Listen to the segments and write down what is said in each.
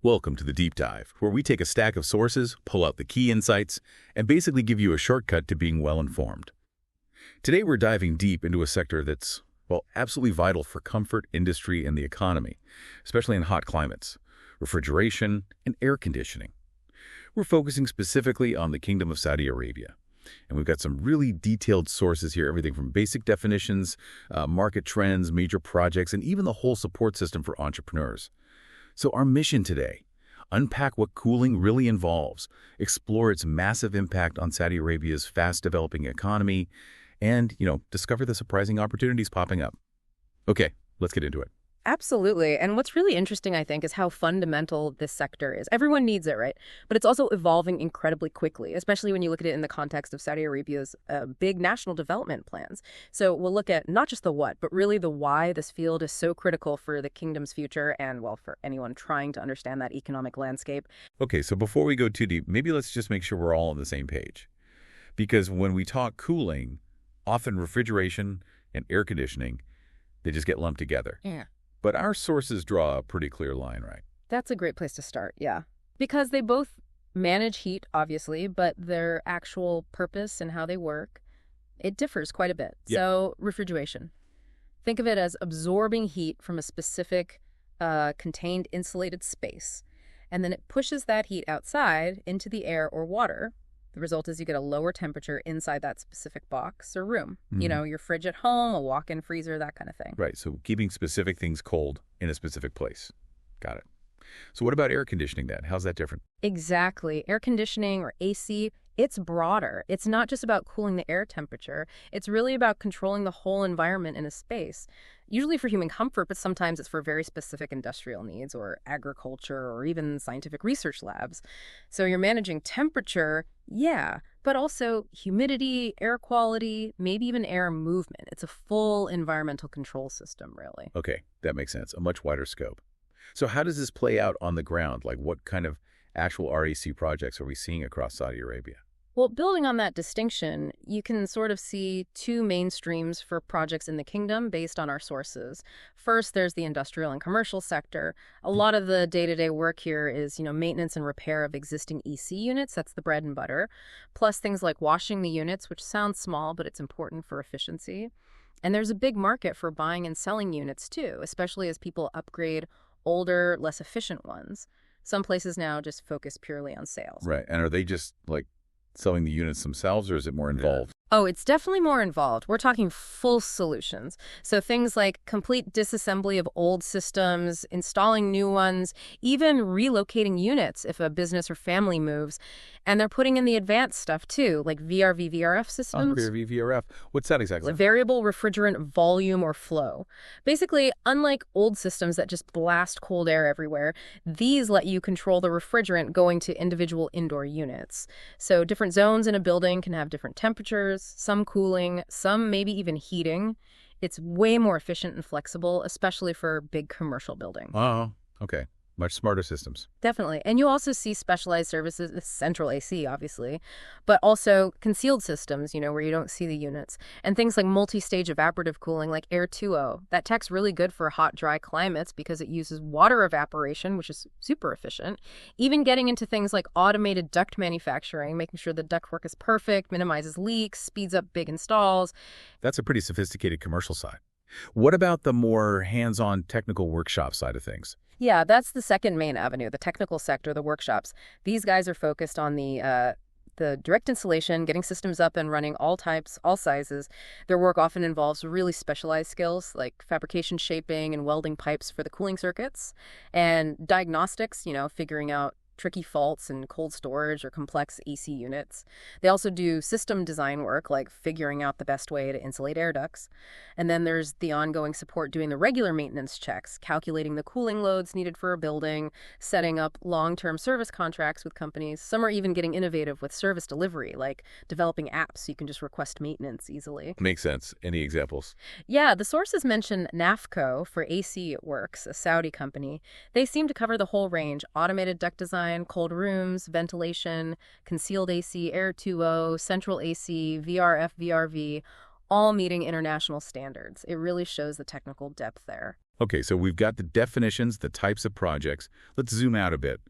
Welcome to the Deep Dive, where we take a stack of sources, pull out the key insights, and basically give you a shortcut to being well-informed. Today we're diving deep into a sector that's, well, absolutely vital for comfort, industry, and the economy, especially in hot climates: refrigeration and air conditioning. We're focusing specifically on the Kingdom of Saudi Arabia. And we've got some really detailed sources here, everything from basic definitions, market trends, major projects, and even the whole support system for entrepreneurs. So our mission today: unpack what cooling really involves, explore its massive impact on Saudi Arabia's fast-developing economy, and, discover the surprising opportunities popping up. Okay, let's get into it. Absolutely. And what's really interesting, I think, is how fundamental this sector is. Everyone needs it, right? But it's also evolving incredibly quickly, especially when you look at it in the context of Saudi Arabia's big national development plans. So we'll look at not just the what, but really the why this field is so critical for the kingdom's future and, well, for anyone trying to understand that economic landscape. Okay, so before we go too deep, maybe let's just make sure we're all on the same page. Because when we talk cooling, often refrigeration and air conditioning, they just get lumped together. Yeah. But our sources draw a pretty clear line, right? That's a great place to start, yeah. Because they both manage heat, obviously, but their actual purpose and how they work, it differs quite a bit. Yeah. So refrigeration. Think of it as absorbing heat from a specific contained insulated space. And then it pushes that heat outside into the air or water. The result is you get a lower temperature inside that specific box or room. Mhm. Your fridge at home, a walk-in freezer, that kind of thing. Right, so keeping specific things cold in a specific place. Got it. So what about air conditioning then? How's that different? Exactly. Air conditioning or AC, it's broader. It's not just about cooling the air temperature. It's really about controlling the whole environment in a space, usually for human comfort, but sometimes it's for very specific industrial needs or agriculture or even scientific research labs. So you're managing temperature, yeah, but also humidity, air quality, maybe even air movement. It's a full environmental control system, really. Okay, that makes sense. A much wider scope. So how does this play out on the ground? Like what kind of actual REC projects are we seeing across Saudi Arabia? Well, building on that distinction, you can sort of see two main streams for projects in the kingdom based on our sources. First, there's the industrial and commercial sector. A lot of the day-to-day work here is, maintenance and repair of existing EC units. That's the bread and butter. Plus things like washing the units, which sounds small, but it's important for efficiency. And there's a big market for buying and selling units, too, especially as people upgrade older, less efficient ones. Some places now just focus purely on sales. Right, and are they just selling the units themselves, or is it more involved? Oh, it's definitely more involved. We're talking full solutions. So things like complete disassembly of old systems, installing new ones, even relocating units if a business or family moves. And they're putting in the advanced stuff too, like VRV, VRF systems. VRV, VRF. What's that exactly? Variable refrigerant volume or flow. Basically, unlike old systems that just blast cold air everywhere, these let you control the refrigerant going to individual indoor units. So different zones in a building can have different temperatures, some cooling, some maybe even heating. It's way more efficient and flexible, especially for big commercial buildings. Oh, okay. Much smarter systems. Definitely. And you also see specialized services, central AC, obviously, but also concealed systems, where you don't see the units. And things like multi-stage evaporative cooling, like Air 2.0. That tech's really good for hot, dry climates because it uses water evaporation, which is super efficient. Even getting into things like automated duct manufacturing, making sure the ductwork is perfect, minimizes leaks, speeds up big installs. That's a pretty sophisticated commercial side. What about the more hands-on technical workshop side of things? Yeah, that's the second main avenue, the technical sector, the workshops. These guys are focused on the direct installation, getting systems up and running, all types, all sizes. Their work often involves really specialized skills like fabrication, shaping, and welding pipes for the cooling circuits, and diagnostics, figuring out tricky faults in cold storage or complex AC units. They also do system design work, like figuring out the best way to insulate air ducts. And then there's the ongoing support doing the regular maintenance checks, calculating the cooling loads needed for a building, setting up long-term service contracts with companies. Some are even getting innovative with service delivery, like developing apps so you can just request maintenance easily. Makes sense. Any examples? Yeah, the sources mention NAFCO for AC Works, a Saudi company. They seem to cover the whole range: automated duct design, cold rooms, ventilation, concealed AC, Air 2.0, central AC, VRF, VRV, all meeting international standards. It really shows the technical depth there. Okay, so we've got the definitions, the types of projects. Let's zoom out a bit.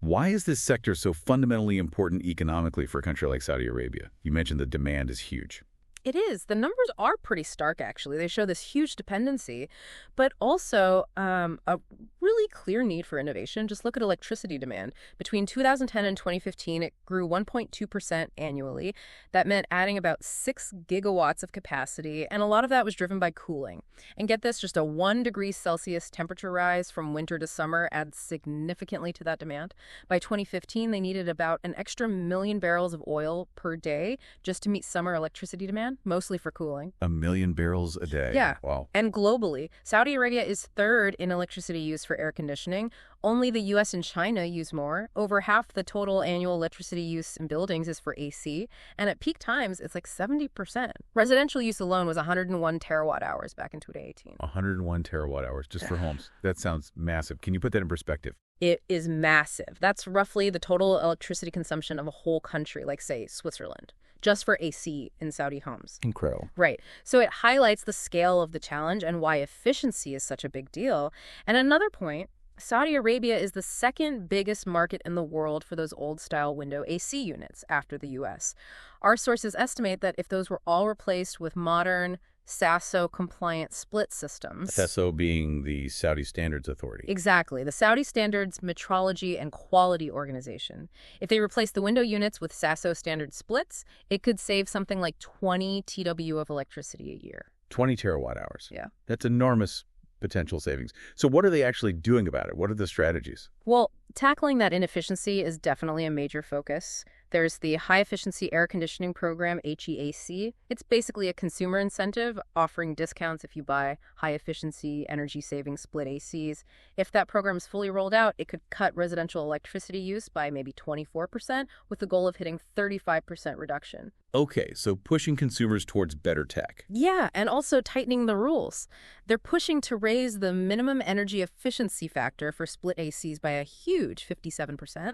Why is this sector so fundamentally important economically for a country like Saudi Arabia? You mentioned the demand is huge. It is. The numbers are pretty stark, actually. They show this huge dependency, but also a really clear need for innovation. Just look at electricity demand. Between 2010 and 2015, it grew 1.2% annually. That meant adding about 6 gigawatts of capacity, and a lot of that was driven by cooling. And get this, just a 1 degree Celsius temperature rise from winter to summer adds significantly to that demand. By 2015, they needed about an extra 1 million barrels of oil per day just to meet summer electricity demand, mostly for cooling. 1 million barrels a day. Yeah. Wow. And globally, Saudi Arabia is third in electricity use for air conditioning. Only the US and China use more. Over half the total annual electricity use in buildings is for AC. And at peak times, it's like 70%. Residential use alone was 101 terawatt hours back in 2018. 101 terawatt hours just for homes. That sounds massive. Can you put that in perspective? It is massive. That's roughly the total electricity consumption of a whole country, like, say, Switzerland, just for AC in Saudi homes. Incredible. Right. So it highlights the scale of the challenge and why efficiency is such a big deal. And another point, Saudi Arabia is the second biggest market in the world for those old-style window AC units after the U.S. Our sources estimate that if those were all replaced with modern SASO-compliant split systems. SASO being the Saudi Standards Authority. Exactly, the Saudi Standards Metrology and Quality Organization. If they replace the window units with SASO standard splits, it could save something like 20 TW of electricity a year. 20 terawatt hours. Yeah. That's enormous potential savings. So what are they actually doing about it? What are the strategies? Well, tackling that inefficiency is definitely a major focus. There's the High Efficiency Air Conditioning Program, HEAC. It's basically a consumer incentive offering discounts if you buy high-efficiency, energy-saving split ACs. If that program is fully rolled out, it could cut residential electricity use by maybe 24%, with the goal of hitting 35% reduction. Okay, so pushing consumers towards better tech. Yeah, and also tightening the rules. They're pushing to raise the minimum energy efficiency factor for split ACs by a huge 57%,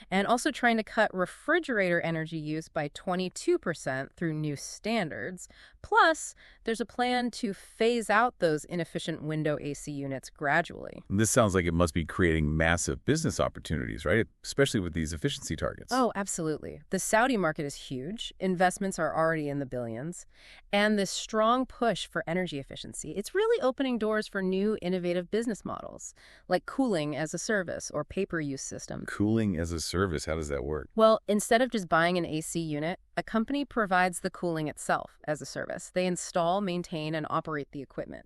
and also trying to cut refrigerator energy use by 22% through new standards. Plus, there's a plan to phase out those inefficient window AC units gradually. This sounds like it must be creating massive business opportunities, right? Especially with these efficiency targets. Oh, absolutely. The Saudi market is huge. Investments are already in the billions. And this strong push for energy efficiency, it's really opening doors for new innovative business models, like cooling as a service or pay-per-use systems. Cooling as a service, how does that work? Well, instead of just buying an AC unit, a company provides the cooling itself as a service. They install, maintain, and operate the equipment.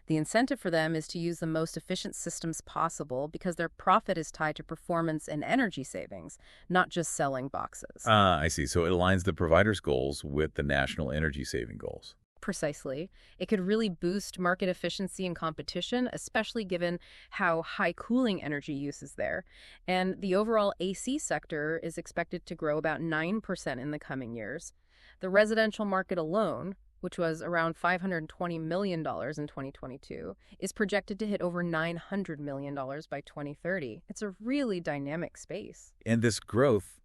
The incentive for them is to use the most efficient systems possible because their profit is tied to performance and energy savings, not just selling boxes. I see. So it aligns the provider's goals with the national energy saving goals. Precisely. It could really boost market efficiency and competition, especially given how high cooling energy use is there. And the overall AC sector is expected to grow about 9% in the coming years. The residential market alone, which was around $520 million in 2022, is projected to hit over $900 million by 2030. It's a really dynamic space. And this growth,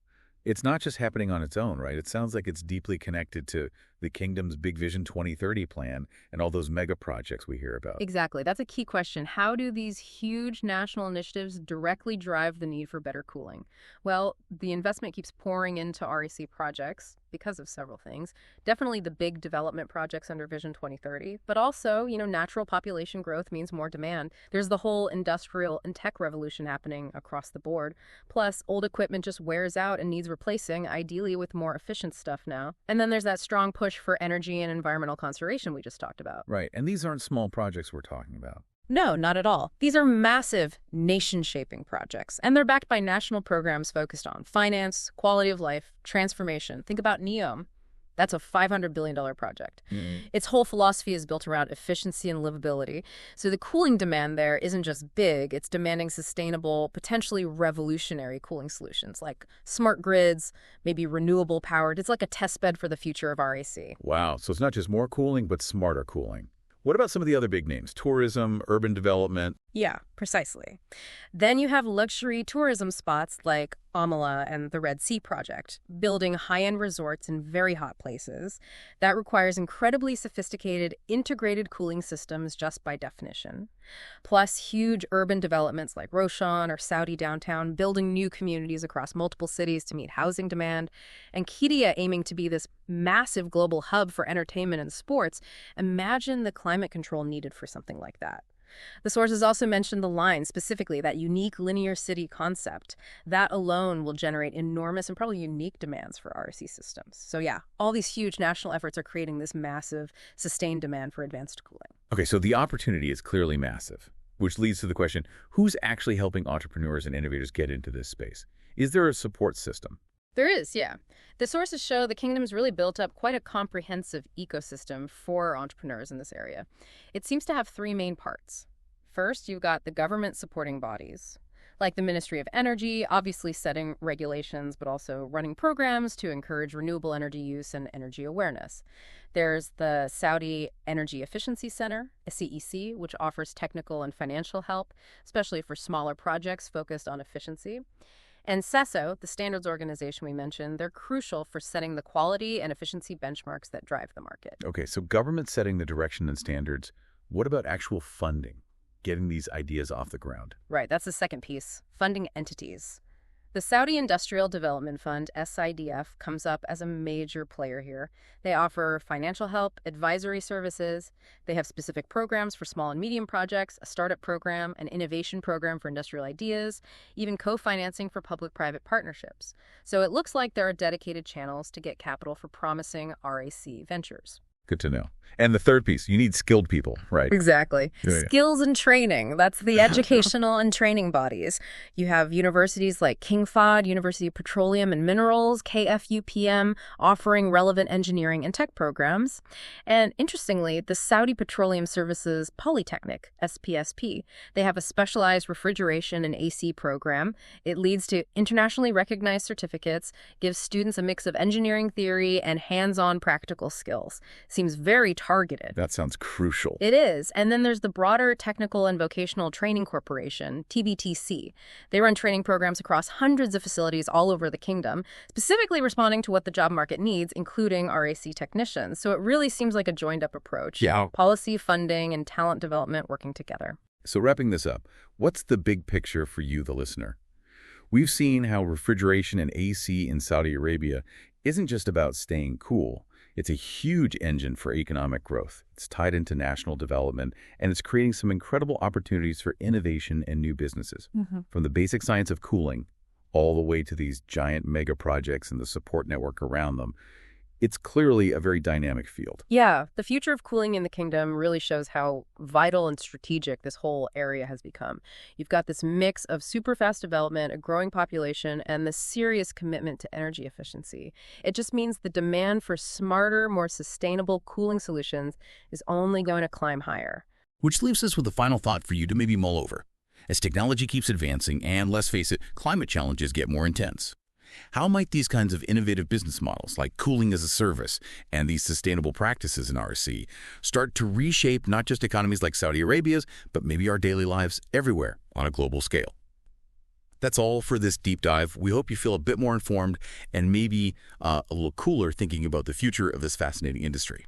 it's not just happening on its own, right? It sounds like it's deeply connected to the kingdom's Big Vision 2030 plan and all those mega projects we hear about. Exactly. That's a key question. How do these huge national initiatives directly drive the need for better cooling? Well, the investment keeps pouring into REC projects because of several things. Definitely the big development projects under Vision 2030, but also, natural population growth means more demand. There's the whole industrial and tech revolution happening across the board. Plus, old equipment just wears out and needs replacing, ideally with more efficient stuff now. And then there's that strong push for energy and environmental conservation we just talked about. Right, and these aren't small projects we're talking about. No, not at all. These are massive, nation-shaping projects, and they're backed by national programs focused on finance, quality of life, transformation. Think about NEOM. That's a $500 billion project. Its whole philosophy is built around efficiency and livability. So the cooling demand there isn't just big, it's demanding sustainable, potentially revolutionary cooling solutions like smart grids, maybe renewable powered. It's like a test bed for the future of RAC. Wow, so it's not just more cooling, but smarter cooling. What about some of the other big names? Tourism, urban development? Yeah, precisely. Then you have luxury tourism spots like Amala and the Red Sea project, building high-end resorts in very hot places. That requires incredibly sophisticated, integrated cooling systems just by definition. Plus huge urban developments like Roshan or Saudi downtown, building new communities across multiple cities to meet housing demand, and Qiddiya aiming to be this massive global hub for entertainment and sports. Imagine the climate control needed for something like that. The sources also mentioned the line, specifically that unique linear city concept. That alone will generate enormous and probably unique demands for RSC systems. So yeah, all these huge national efforts are creating this massive, sustained demand for advanced cooling. Okay, so the opportunity is clearly massive, which leads to the question, who's actually helping entrepreneurs and innovators get into this space? Is there a support system? There is, yeah. The sources show the kingdom's really built up quite a comprehensive ecosystem for entrepreneurs in this area. It seems to have three main parts. First, you've got the government supporting bodies, like the Ministry of Energy, obviously setting regulations, but also running programs to encourage renewable energy use and energy awareness. There's the Saudi Energy Efficiency Center, a CEC, which offers technical and financial help, especially for smaller projects focused on efficiency. And CESO, the standards organization we mentioned, they're crucial for setting the quality and efficiency benchmarks that drive the market. Okay, so government setting the direction and standards. What about actual funding, getting these ideas off the ground? Right, that's the second piece, funding entities. The Saudi Industrial Development Fund, SIDF, comes up as a major player here. They offer financial help, advisory services. They have specific programs for small and medium projects, a startup program, an innovation program for industrial ideas, even co-financing for public-private partnerships. So it looks like there are dedicated channels to get capital for promising RAC ventures. Good to know. And the third piece, you need skilled people, right? Exactly. Yeah. Skills and training. That's the educational and training bodies. You have universities like King Fahd, University of Petroleum and Minerals, KFUPM, offering relevant engineering and tech programs. And interestingly, the Saudi Petroleum Services Polytechnic, SPSP, they have a specialized refrigeration and AC program. It leads to internationally recognized certificates, gives students a mix of engineering theory and hands-on practical skills. Seems very targeted. That sounds crucial. It is. And then there's the broader Technical and Vocational Training Corporation, TVTC. They run training programs across hundreds of facilities all over the kingdom, specifically responding to what the job market needs, including RAC technicians. So it really seems like a joined-up approach. Yeah. Policy, funding, and talent development working together. So wrapping this up, what's the big picture for you, the listener? We've seen how refrigeration and AC in Saudi Arabia isn't just about staying cool. It's a huge engine for economic growth. It's tied into national development, and it's creating some incredible opportunities for innovation and new businesses. From the basic science of cooling all the way to these giant mega projects and the support network around them. It's clearly a very dynamic field. Yeah, the future of cooling in the kingdom really shows how vital and strategic this whole area has become. You've got this mix of super fast development, a growing population, and the serious commitment to energy efficiency. It just means the demand for smarter, more sustainable cooling solutions is only going to climb higher. Which leaves us with a final thought for you to maybe mull over. As technology keeps advancing and, let's face it, climate challenges get more intense, how might these kinds of innovative business models, like cooling as a service and these sustainable practices in RC, start to reshape not just economies like Saudi Arabia's, but maybe our daily lives everywhere on a global scale? That's all for this deep dive. We hope you feel a bit more informed and maybe a little cooler thinking about the future of this fascinating industry.